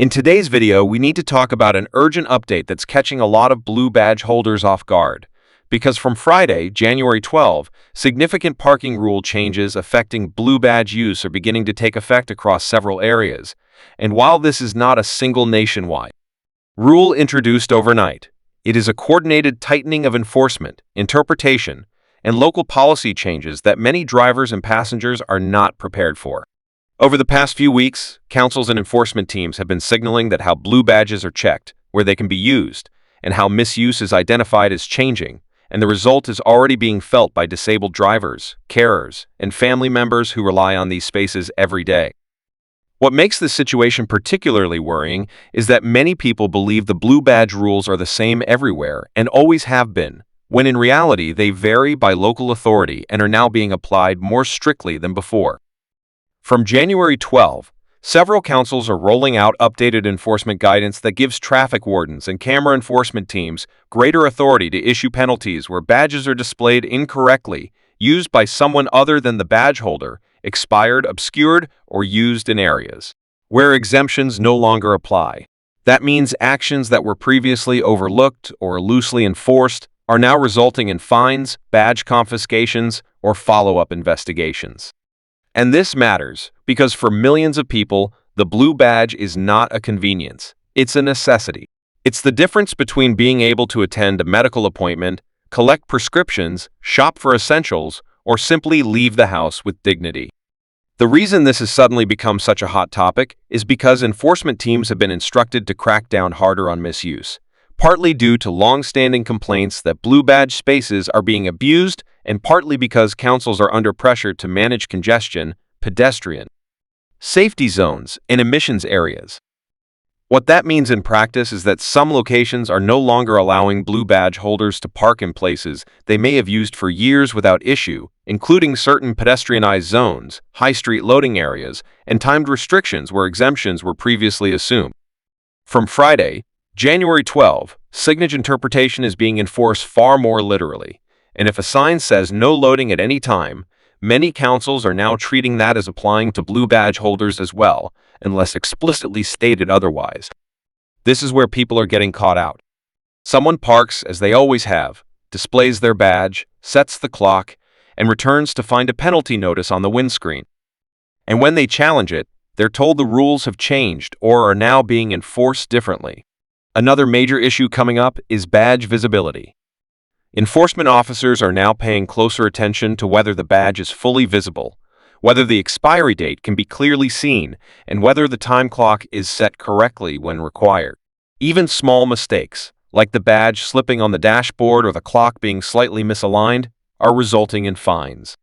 In today's video, we need to talk about an urgent update that's catching a lot of blue badge holders off guard. Because from Friday, January 12, significant parking rule changes affecting blue badge use are beginning to take effect across several areas. And while this is not a single nationwide rule introduced overnight, it is a coordinated tightening of enforcement, interpretation, and local policy changes that many drivers and passengers are not prepared for. Over the past few weeks, councils and enforcement teams have been signaling that how blue badges are checked, where they can be used, and how misuse is identified is changing, and the result is already being felt by disabled drivers, carers, and family members who rely on these spaces every day. What makes this situation particularly worrying is that many people believe the blue badge rules are the same everywhere and always have been, when in reality they vary by local authority and are now being applied more strictly than before. From January 12, several councils are rolling out updated enforcement guidance that gives traffic wardens and camera enforcement teams greater authority to issue penalties where badges are displayed incorrectly, used by someone other than the badge holder, expired, obscured, or used in areas where exemptions no longer apply. That means actions that were previously overlooked or loosely enforced are now resulting in fines, badge confiscations, or follow-up investigations. And this matters because for millions of people, the blue badge is not a convenience. It's a necessity. It's the difference between being able to attend a medical appointment, collect prescriptions, shop for essentials, or simply leave the house with dignity. The reason this has suddenly become such a hot topic is because enforcement teams have been instructed to crack down harder on misuse, partly due to long-standing complaints that blue badge spaces are being abused and partly because councils are under pressure to manage congestion, pedestrian safety zones, and emissions areas. What that means in practice is that some locations are no longer allowing blue badge holders to park in places they may have used for years without issue, including certain pedestrianized zones, high street loading areas, and timed restrictions where exemptions were previously assumed. From Friday, January 12, signage interpretation is being enforced far more literally, and if a sign says no loading at any time, many councils are now treating that as applying to blue badge holders as well, unless explicitly stated otherwise. This is where people are getting caught out. Someone parks, as they always have, displays their badge, sets the clock, and returns to find a penalty notice on the windscreen. And when they challenge it, they're told the rules have changed or are now being enforced differently. Another major issue coming up is badge visibility. Enforcement officers are now paying closer attention to whether the badge is fully visible, whether the expiry date can be clearly seen, and whether the time clock is set correctly when required. Even small mistakes, like the badge slipping on the dashboard or the clock being slightly misaligned, are resulting in fines.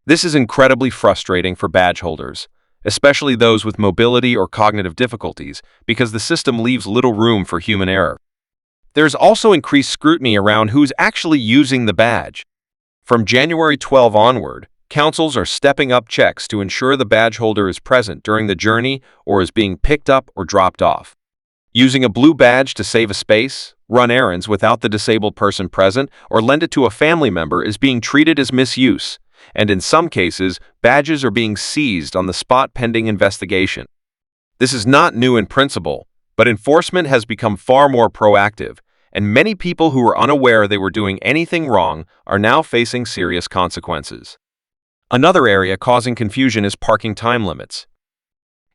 This is incredibly frustrating for badge holders, especially those with mobility or cognitive difficulties, because the system leaves little room for human error. There's also increased scrutiny around who's actually using the badge. From January 12 onward, councils are stepping up checks to ensure the badge holder is present during the journey or is being picked up or dropped off. Using a blue badge to save a space, run errands without the disabled person present, or lend it to a family member is being treated as misuse, and in some cases, badges are being seized on the spot pending investigation. This is not new in principle, but enforcement has become far more proactive, and many people who were unaware they were doing anything wrong are now facing serious consequences. Another area causing confusion is parking time limits.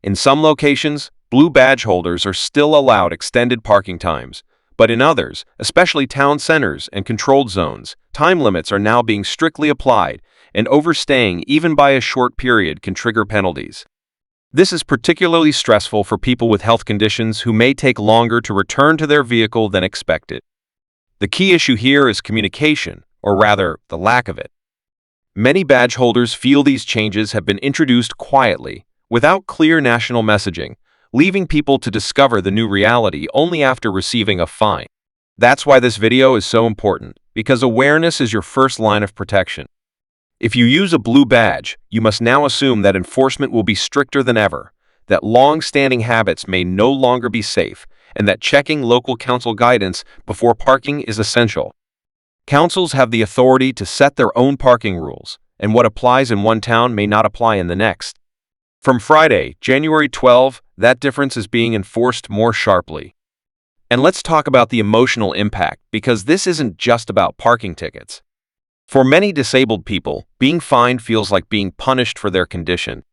In some locations, blue badge holders are still allowed extended parking times, but in others, especially town centers and controlled zones, time limits are now being strictly applied, and overstaying even by a short period can trigger penalties. This is particularly stressful for people with health conditions who may take longer to return to their vehicle than expected. The key issue here is communication, or rather, the lack of it. Many badge holders feel these changes have been introduced quietly, without clear national messaging, leaving people to discover the new reality only after receiving a fine. That's why this video is so important, because awareness is your first line of protection. If you use a blue badge, you must now assume that enforcement will be stricter than ever, that long-standing habits may no longer be safe, and that checking local council guidance before parking is essential. Councils have the authority to set their own parking rules, and what applies in one town may not apply in the next. From Friday, January 12, that difference is being enforced more sharply. And let's talk about the emotional impact, because this isn't just about parking tickets. For many disabled people, being fined feels like being punished for their condition.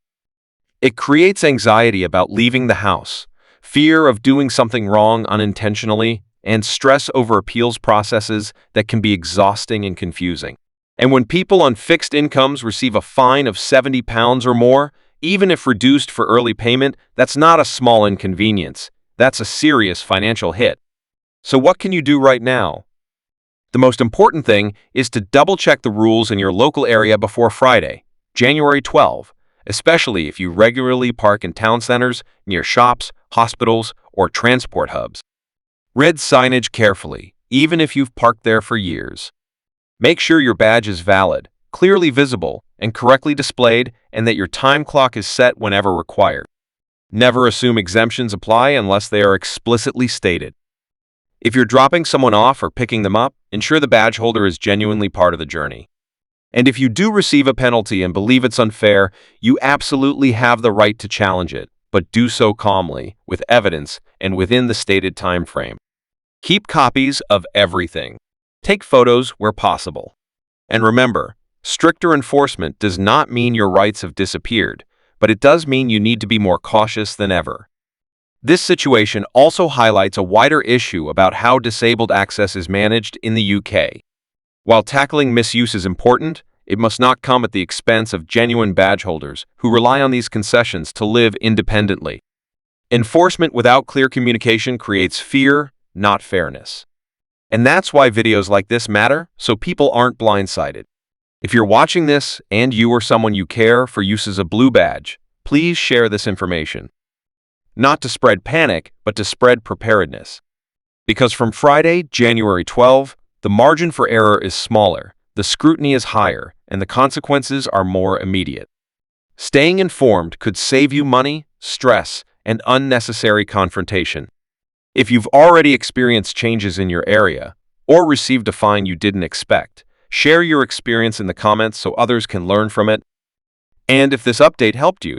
It creates anxiety about leaving the house, fear of doing something wrong unintentionally, and stress over appeals processes that can be exhausting and confusing. And when people on fixed incomes receive a fine of £70 or more, even if reduced for early payment, that's not a small inconvenience. That's a serious financial hit. So what can you do right now? The most important thing is to double-check the rules in your local area before Friday, January 12, especially if you regularly park in town centers, near shops, hospitals, or transport hubs. Read signage carefully, even if you've parked there for years. Make sure your badge is valid, clearly visible, and correctly displayed, and that your time clock is set whenever required. Never assume exemptions apply unless they are explicitly stated. If you're dropping someone off or picking them up, ensure the badge holder is genuinely part of the journey. And if you do receive a penalty and believe it's unfair, you absolutely have the right to challenge it, but do so calmly, with evidence, and within the stated time frame. Keep copies of everything. Take photos where possible. And remember, stricter enforcement does not mean your rights have disappeared, but it does mean you need to be more cautious than ever. This situation also highlights a wider issue about how disabled access is managed in the UK. While tackling misuse is important, it must not come at the expense of genuine badge holders who rely on these concessions to live independently. Enforcement without clear communication creates fear, not fairness. And that's why videos like this matter, so people aren't blindsided. If you're watching this and you or someone you care for uses a blue badge, please share this information. Not to spread panic, but to spread preparedness. Because from Friday, January 12, the margin for error is smaller, the scrutiny is higher, and the consequences are more immediate. Staying informed could save you money, stress, and unnecessary confrontation. If you've already experienced changes in your area, or received a fine you didn't expect, share your experience in the comments so others can learn from it. And if this update helped you,